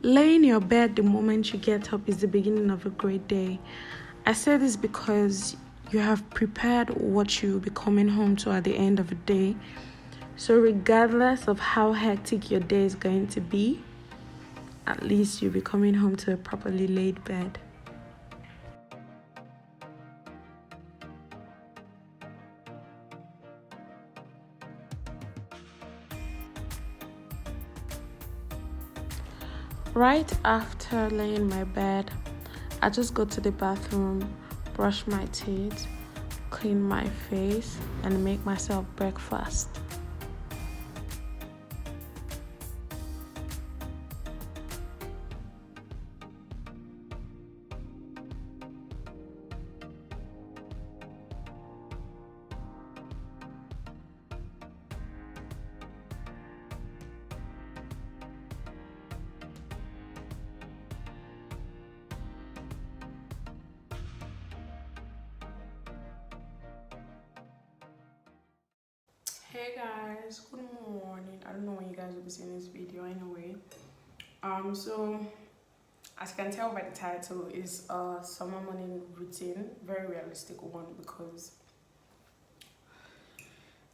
Laying your bed the moment you get up is the beginning of a great day. I say this because you have prepared what you'll be coming home to at the end of the day. So regardless of how hectic your day is going to be, at least you'll be coming home to a properly laid bed. Right after laying my bed, I just go to the bathroom, brush my teeth, clean my face, and make myself breakfast. Hey guys, good morning. I don't know when you guys will be seeing this video anyway. So as you can tell by the title, is a summer morning routine, very realistic one, because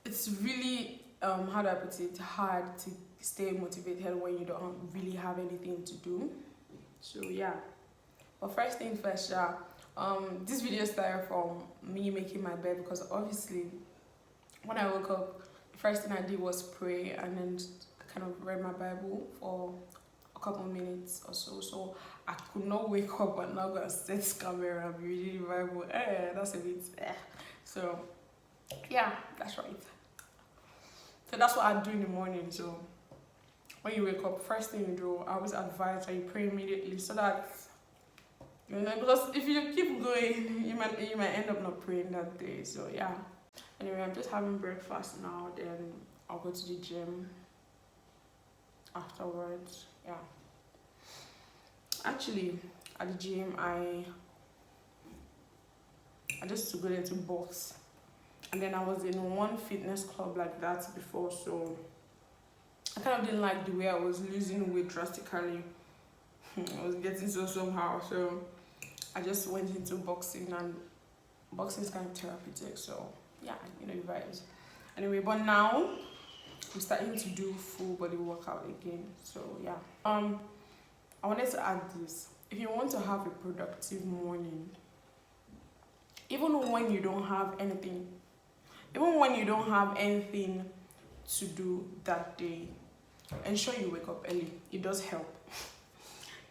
it's really how do I put it, hard to stay motivated when you don't really have anything to do. So yeah. But first thing first, this video started from me making my bed, because obviously when I woke up, the first thing I did was pray and then kind of read my Bible for a couple of minutes or so. So I could not wake up and now go and set this camera and be reading the Bible. That's a bit. So yeah, that's right. So that's what I do in the morning. So when you wake up, first thing you do, I always advise that you pray immediately, so that because if you keep going, you might end up not praying that day. So yeah. Anyway, I'm just having breakfast now, then I'll go to the gym afterwards. Yeah. Actually, at the gym, I just to go there to box. And then I was in one fitness club like that before, so I kind of didn't like the way I was losing weight drastically. I was getting so somehow, so I just went into boxing, and boxing is kind of therapeutic, so yeah, you vibes. Anyway, but now I'm starting to do full body workout again. So yeah. I wanted to add this. If you want to have a productive morning, even when you don't have anything to do that day, ensure you wake up early. It does help.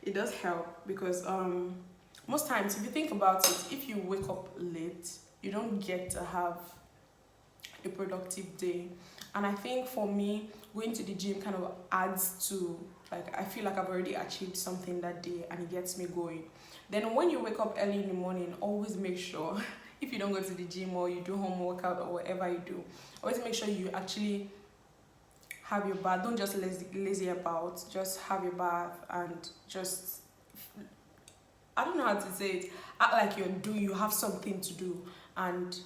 It does help because most times, if you think about it, if you wake up late, you don't get to have a productive day. And I think for me, going to the gym kind of adds to, like, I feel like I've already achieved something that day and it gets me going. Then when you wake up early in the morning, always make sure, if you don't go to the gym or you do home workout or whatever you do, always make sure you actually have your bath. Don't just lazy about, just have your bath and just, I don't know how to say it, act like you have something to do. And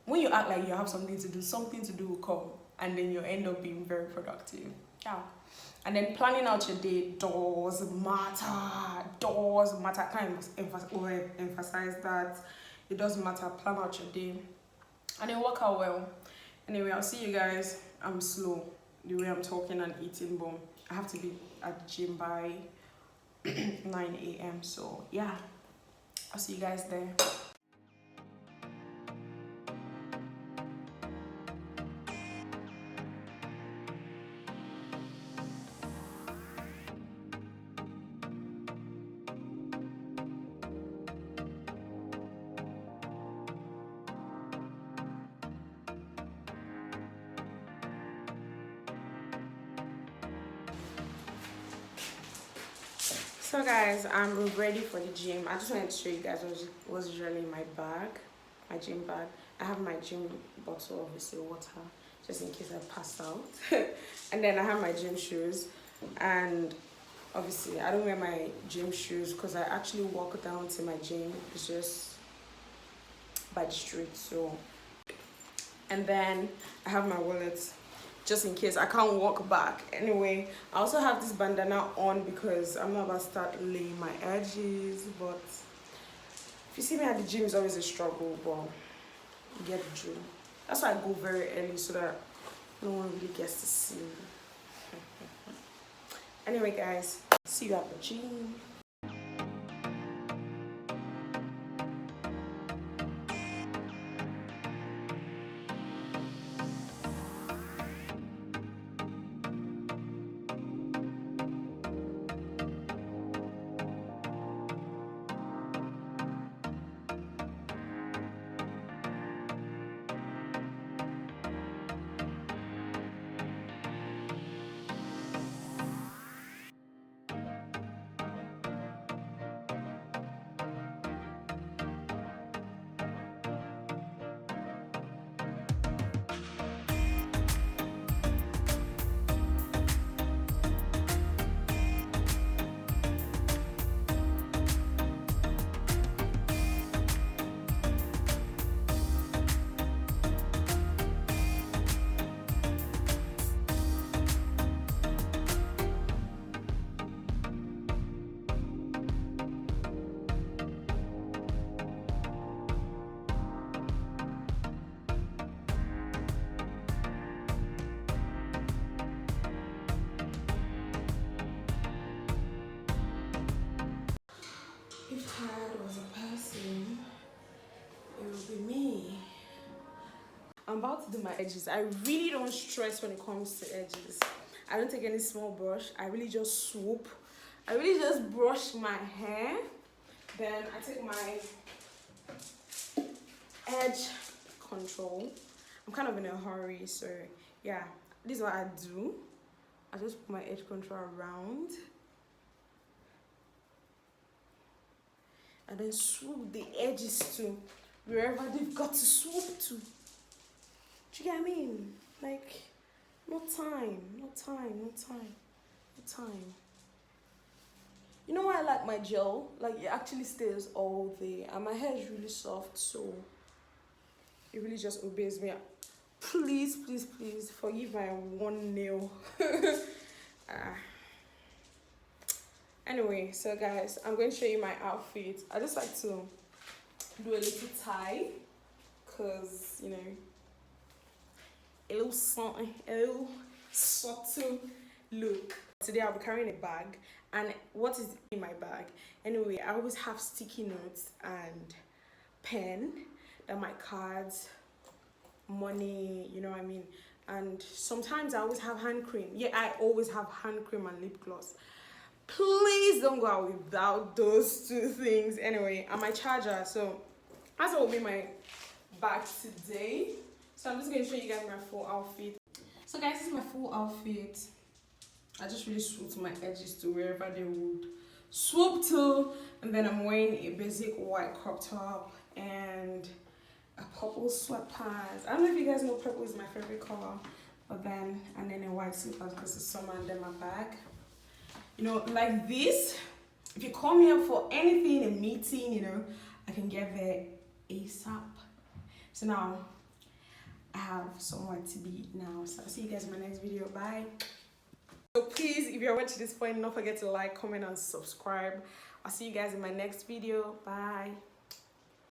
when you act like you have something to do will come, and then you end up being very productive. Yeah. And then planning out your day does matter. I can't emphasize that. It does matter. Plan out your day and then work out well. Anyway, I'll see you guys. I'm slow the way I'm talking and eating, but I have to be at the gym by 9 a.m. So yeah, I'll see you guys there. So guys, I'm ready for the gym. I just wanted to show you guys what's usually in my bag, my gym bag. I have my gym bottle, obviously water, just in case I pass out. And then I have my gym shoes, and obviously I don't wear my gym shoes because I actually walk down to my gym. It's just by the street. So, and then I have my wallet. just in case I can't walk back. Anyway, I also have this bandana on because I'm not about to start laying my edges, but if you see me at the gym, it's always a struggle, but you get the drill. That's why I go very early, so that no one really gets to see me. Anyway guys, see you at the gym. If tired was a person, it would be me. I'm about to do my edges. I really don't stress when it comes to edges. I don't take any small brush. I really just swoop. I really just brush my hair. Then I take my edge control. I'm kind of in a hurry, so yeah, this is what I do. I just put my edge control around. And then swoop the edges to wherever they've got to swoop to. Do you get what I mean? Like, no time. You know why I like my gel? Like, it actually stays all day. And my hair is really soft, so it really just obeys me. Please forgive my one nail. Anyway, so guys, I'm going to show you my outfit. I just like to do a little tie, because, you know, a little something, a little subtle look. Today I'll be carrying a bag, and what is in my bag? Anyway, I always have sticky notes and pen, then my cards, money, you know what I mean? And sometimes I always have hand cream. Yeah, I always have hand cream and lip gloss. Please don't go out without those two things. Anyway, and my charger. So that's what will be my bag today. So I'm just going to show you guys my full outfit. So guys, this is my full outfit. I just really swooped my edges to wherever they would swoop to, and then I'm wearing a basic white crop top and a purple sweatpants. I don't know if you guys know purple is my favorite color, but then and then a white slippers because it's summer, and then my bag. You know, like this, if you call me up for anything, a meeting, you know, I can get there ASAP. So now, I have somewhere to be now. So I'll see you guys in my next video. Bye. So please, if you're watching this point, don't forget to like, comment, and subscribe. I'll see you guys in my next video. Bye.